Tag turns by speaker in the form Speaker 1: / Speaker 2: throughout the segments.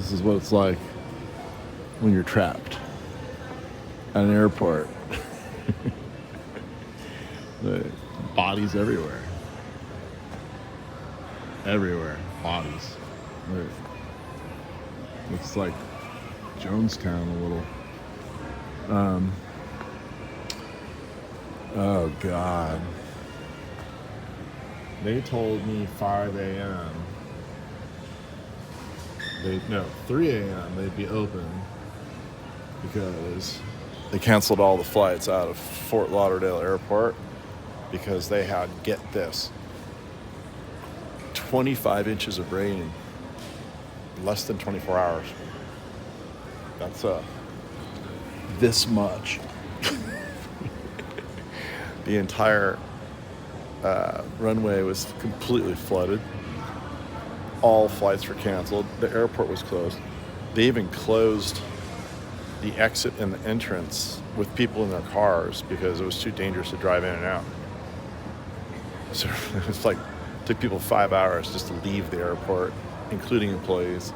Speaker 1: This is what it's like when you're trapped at an airport. The bodies everywhere. Everywhere. Bodies. Looks like Jonestown a little. Oh, God. They told me 5 a.m. 3 a.m. they'd be open because they canceled all the flights out of Fort Lauderdale Airport because they had, get this, 25 inches of rain in less than 24 hours. That's this much. The entire runway was completely flooded. All flights were canceled. The airport was closed. They even closed the exit and the entrance with people in their cars because it was too dangerous to drive in and out. So it's like, it took people 5 hours just to leave the airport, including employees.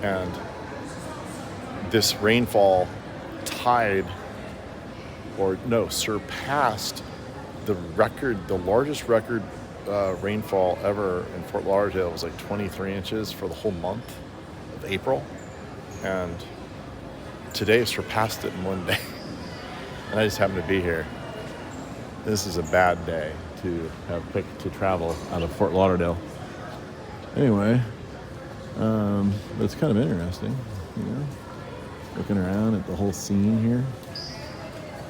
Speaker 1: And this rainfall surpassed the largest record rainfall ever in Fort Lauderdale was like 23 inches for the whole month of April. And today surpassed it in one day. And I just happened to be here. This is a bad day to have picked to travel out of Fort Lauderdale. Anyway, but it's kind of interesting, looking around at the whole scene here.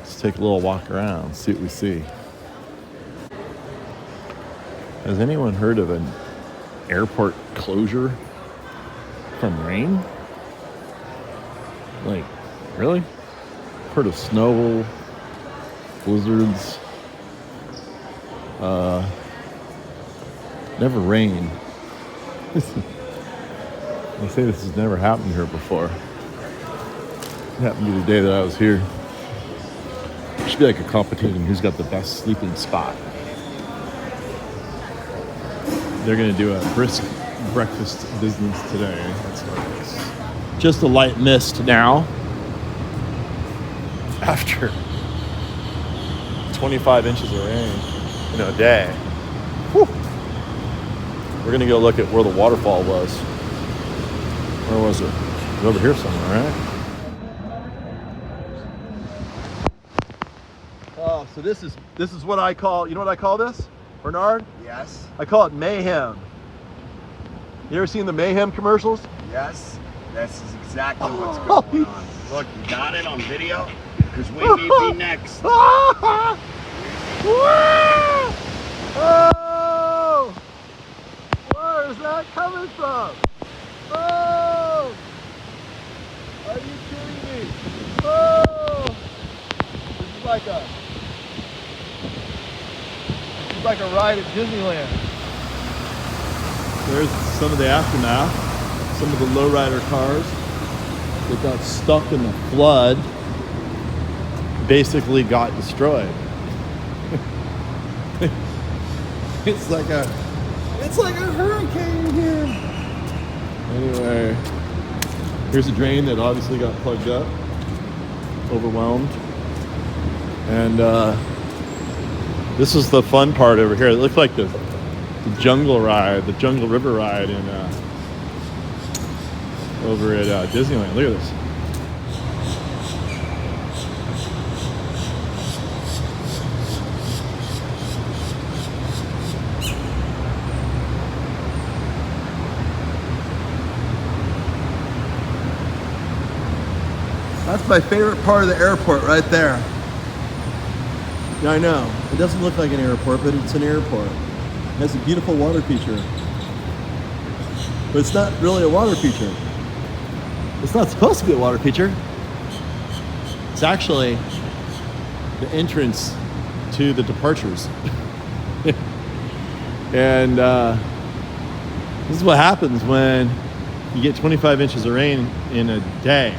Speaker 1: Let's take a little walk around, see what we see. Has anyone heard of an airport closure from rain? Like, really? Heard of snow, blizzards, never rain. They say this has never happened here before. It happened to be the day that I was here. It should be like a competition who's got the best sleeping spot. They're going to do a brisk breakfast business today. That's nice. Just a light mist now. After 25 inches of rain in a day. Whew. We're going to go look at where the waterfall was. Where was it? It was over here somewhere, right? Oh, so this is what I call, you know what I call this, Bernard?
Speaker 2: Yes.
Speaker 1: I call it mayhem. You ever seen the mayhem commercials?
Speaker 2: Yes. This is exactly what's going on. Look, you got it on video? Because we may be next.
Speaker 1: Oh! Where is that coming from? Oh! Are you kidding me? Oh! This is like a ride at Disneyland. There's some of the aftermath. Some of the lowrider cars that got stuck in the flood basically got destroyed. It's like a hurricane here. Anyway, here's a drain that obviously got plugged up, overwhelmed, and this is the fun part over here. It looks like the jungle river ride in over at Disneyland. Look at this. That's my favorite part of the airport right there. Yeah, I know. It doesn't look like an airport, but it's an airport. It has a beautiful water feature. But it's not really a water feature. It's not supposed to be a water feature. It's actually the entrance to the departures. And this is what happens when you get 25 inches of rain in a day.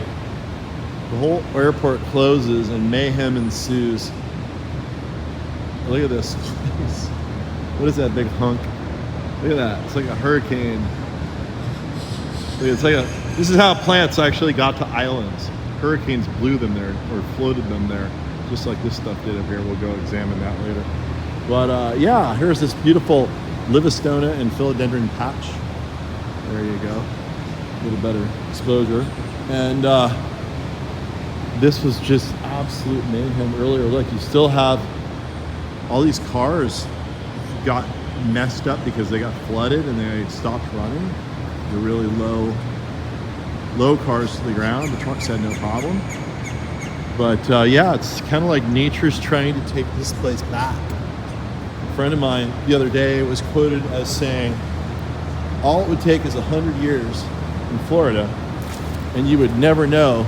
Speaker 1: The whole airport closes and mayhem ensues. Look at this place. What is that big hunk? Look at that. It's like a hurricane. It's like this is how plants actually got to islands. Hurricanes blew them there or floated them there, just like this stuff did up here. We'll go examine that later. But yeah, here's this beautiful Livistona and philodendron patch. There you go. A little better exposure. And this was just absolute mayhem earlier. Look, you still have all these cars got messed up because they got flooded and they stopped running. The really low cars to the ground. The trucks had no problem. But yeah, it's kind of like nature's trying to take this place back. A friend of mine the other day was quoted as saying, all it would take is 100 years in Florida and you would never know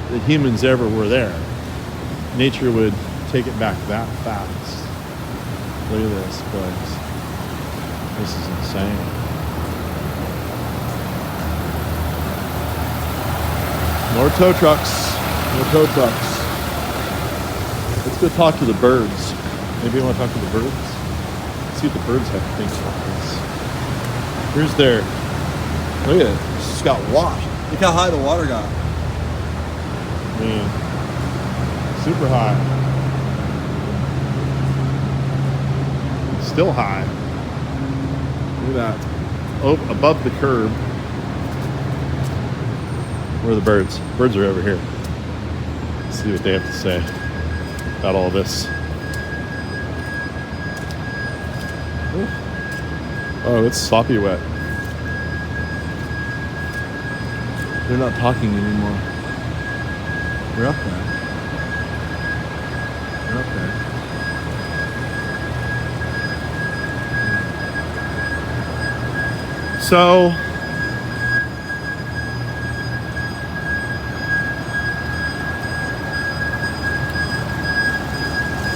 Speaker 1: that humans ever were there. Nature would take it back that fast. Look at this place. This is insane. More tow trucks. More tow trucks. Let's go talk to the birds. Maybe you want to talk to the birds? Let's see what the birds have to think about this. Here's their... Look at it. It's just got washed. Look how high the water got. Man. Super high. It's still high. Look at that. Oh, above the curb. Where are the birds? Birds are over here. Let's see what they have to say about all this. Oh, it's sloppy wet. They're not talking anymore. They're up there. They're up there. So,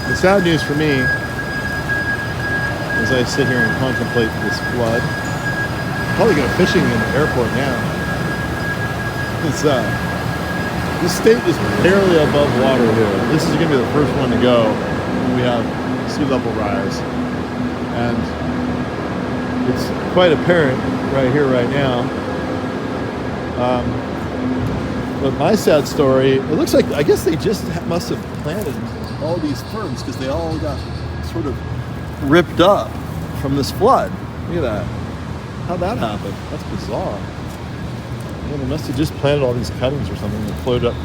Speaker 1: the sad news for me, as I sit here and contemplate this flood, I'm probably going fishing in the airport now. It's this state is barely above water here. This is going to be the first one to go when we have sea level rise, and it's quite apparent right here, right now. But my sad story, it looks like, I guess they just must have planted all these ferns because they all got sort of ripped up from this flood. Look at that. How'd that happen? That's bizarre. Yeah, they must have just planted all these cuttings or something that floated up.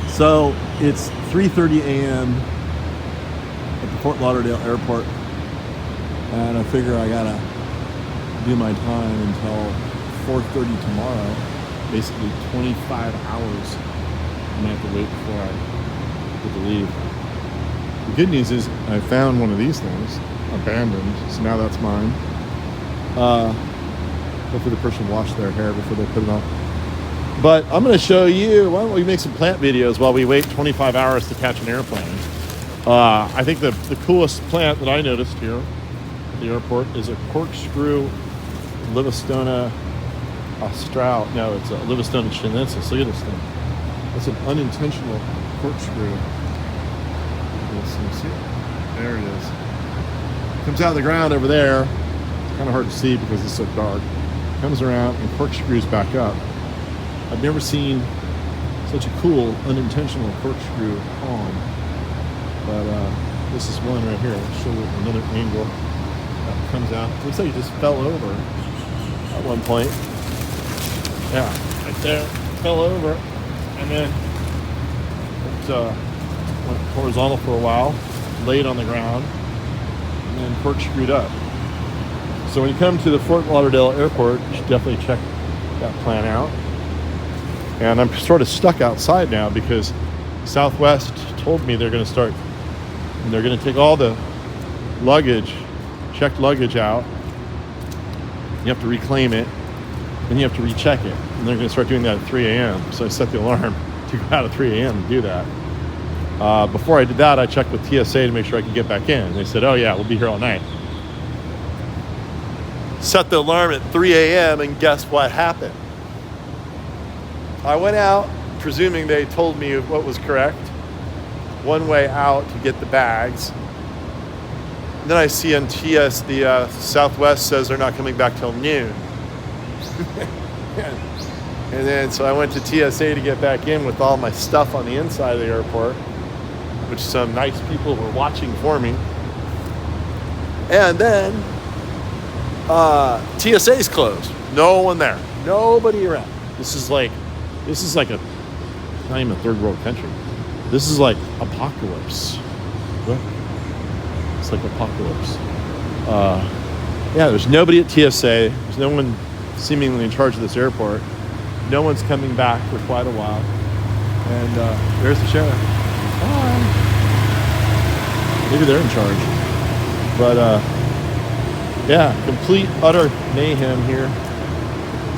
Speaker 1: So it's 3:30 a.m. at the Fort Lauderdale airport, and I figure I gotta do my time until 4:30 tomorrow. Basically 25 hours. I'm gonna have to wait before I get to leave. The good news is I found one of these things abandoned, so now that's mine. Hopefully the person washed their hair before they put it on. But I'm going to show you, why don't we make some plant videos while we wait 25 hours to catch an airplane. I think the coolest plant that I noticed here at the airport is a corkscrew Livistona austral. No, it's a Livistona chinensis. Look at this thing. It's an unintentional corkscrew. Let's see. There it is. Comes out of the ground over there. It's kind of hard to see because it's so dark. Comes around and corkscrews back up. I've never seen such a cool unintentional corkscrew palm. But this is one right here. I'll show you another angle that comes out. Looks like it just fell over at one point. Yeah, right there. Fell over. And then it went horizontal for a while, laid on the ground, and then corkscrewed up. So when you come to the Fort Lauderdale airport, you should definitely check that plant out. And I'm sort of stuck outside now because Southwest told me they're going to start, and they're going to take all the luggage, checked luggage out. You have to reclaim it, and you have to recheck it. And they're going to start doing that at 3 a.m. So I set the alarm to go out at 3 a.m. to do that. Before I did that, I checked with TSA to make sure I could get back in. They said, oh yeah, we'll be here all night. Set the alarm at 3 a.m. and guess what happened? I went out, presuming they told me what was correct. One way out to get the bags. Then I see on TS, the Southwest says they're not coming back till noon. And then, so I went to TSA to get back in with all my stuff on the inside of the airport, which some nice people were watching for me. And then TSA's closed. No one there. Nobody around. This is like a, not even a third world country. This is like apocalypse. What? It's like apocalypse. Yeah, there's nobody at TSA. There's no one seemingly in charge of this airport. No one's coming back for quite a while. And there's the sheriff. Hi. Maybe they're in charge. But yeah, complete, utter mayhem here.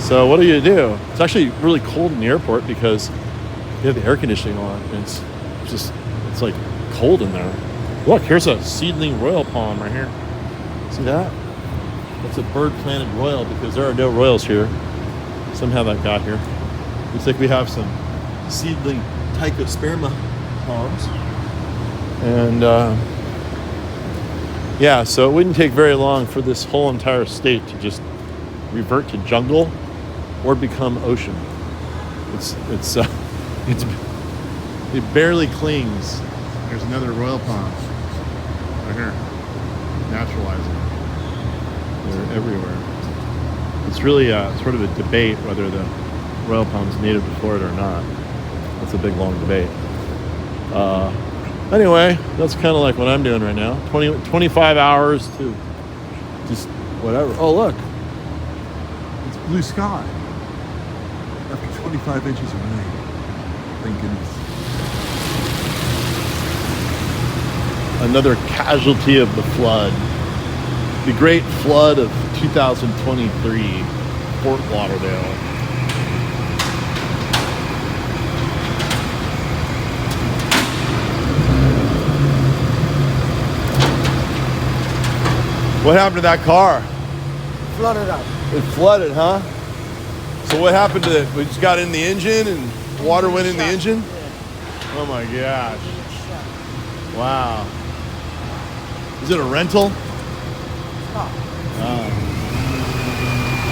Speaker 1: So what do you do? It's actually really cold in the airport because you have the air conditioning on. And it's like cold in there. Look, here's a seedling royal palm right here. See that? That's a bird planted royal because there are no royals here. Somehow that got here. Looks like we have some seedling Tychosperma palms. And yeah, so it wouldn't take very long for this whole entire state to just revert to jungle or become ocean. It barely clings. There's another royal palm right here, naturalizing. They're everywhere. It's really sort of a debate whether the royal palm is native to Florida or not. That's a big, long debate. Anyway, that's kind of like what I'm doing right now. 25 hours to just whatever. Oh, look. It's blue sky. After 25 inches of rain. Thank goodness. Another casualty of the flood. The great flood of 2023, Fort Lauderdale. What happened to that car?
Speaker 3: Flooded up.
Speaker 1: It flooded, huh? So what happened to it? We just got in the engine and water went in the engine?
Speaker 3: Yeah.
Speaker 1: Oh my gosh. Wow. Is it a rental?
Speaker 3: No.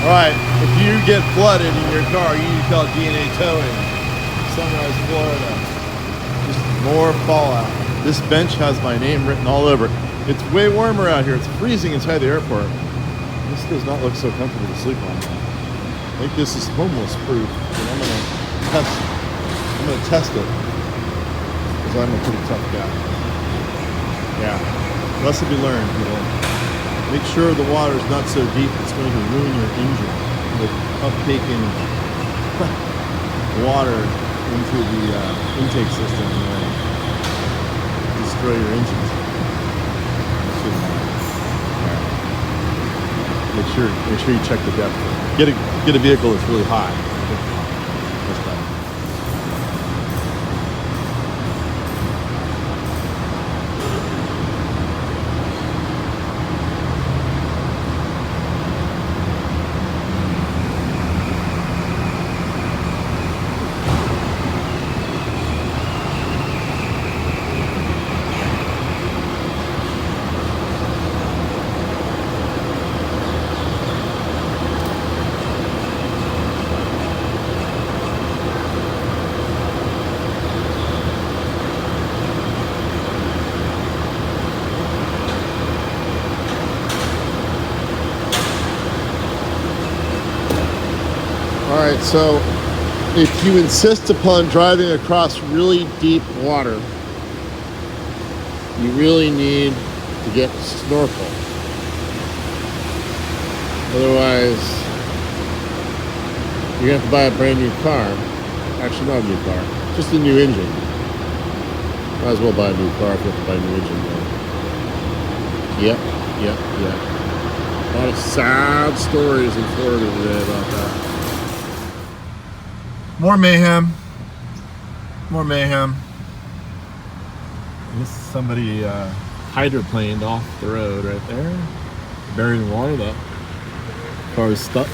Speaker 1: All right, if you get flooded in your car, you need to call DNA Towing. Sunrise, Florida. Just more fallout. This bench has my name written all over it. It's way warmer out here. It's freezing inside the airport. This does not look so comfortable to sleep on. I think this is homeless proof, but I'm gonna test it because I'm a pretty tough guy. Yeah, lesson be learned, people. Make sure the water is not so deep it's going to ruin your engine with uptaking water into the intake system and destroy your engines. Make sure you check the depth. Get a vehicle that's really high. That's better. Alright, so if you insist upon driving across really deep water, you really need to get a snorkel. Otherwise, you're going to have to buy a brand new car. Actually, not a new car, just a new engine. Might as well buy a new car if you have to buy a new engine. Yep. A lot of sad stories in Florida today about that. More mayhem. This is somebody hydroplaned off the road right there. Buried in water. That car is stuck.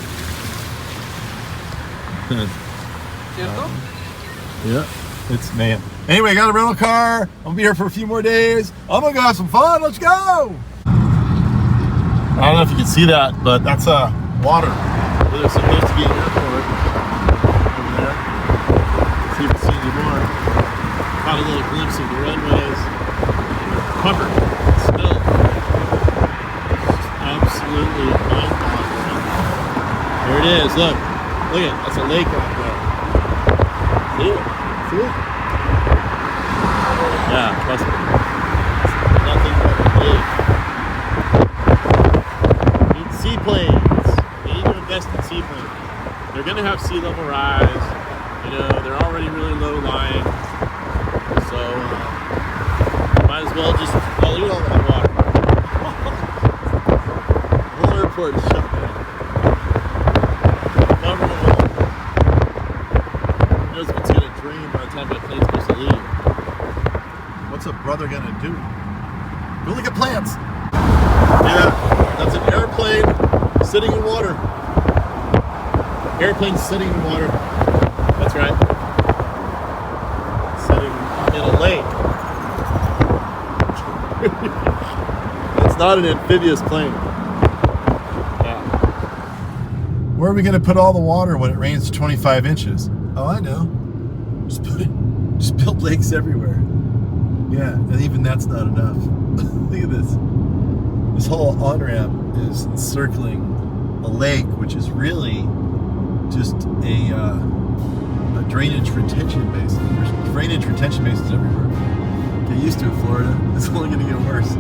Speaker 1: Yeah, it's mayhem. Anyway, got a rental car. I'm gonna be here for a few more days. I'm gonna go have some fun. Let's go.
Speaker 4: I don't know if you can see that, but that's water. There's supposed to be an airport over there. See if you can see any more. Caught a little glimpse of the runways. Covered in snow. Absolutely mind-boggling. There it is. Look. Look at it. That's a lake out there. See it? See it? Yeah, trust me. It's nothing but a lake. Need seaplanes. They need to invest in seaplanes. They're going to have sea level rise. You know, they're already really low lying. So, might as well just. Oh, look at all that water. The whole airport is shut down. Covered in water. Who knows if it's going to drain by the time that plane's supposed to leave? What's a brother going to do? Go look at plants. Yeah, that's an airplane sitting in water. Airplane sitting in water. That's right. Sitting in a lake. It's not an amphibious plane. Yeah. Where are we going to put all the water when it rains 25 inches? Oh, I know. Just build lakes everywhere. Yeah, and even that's not enough. Look at this. This whole on-ramp is encircling a lake, which is really just a drainage retention basin. There's drainage retention basins everywhere. Get used to it, Florida. It's only going to get worse.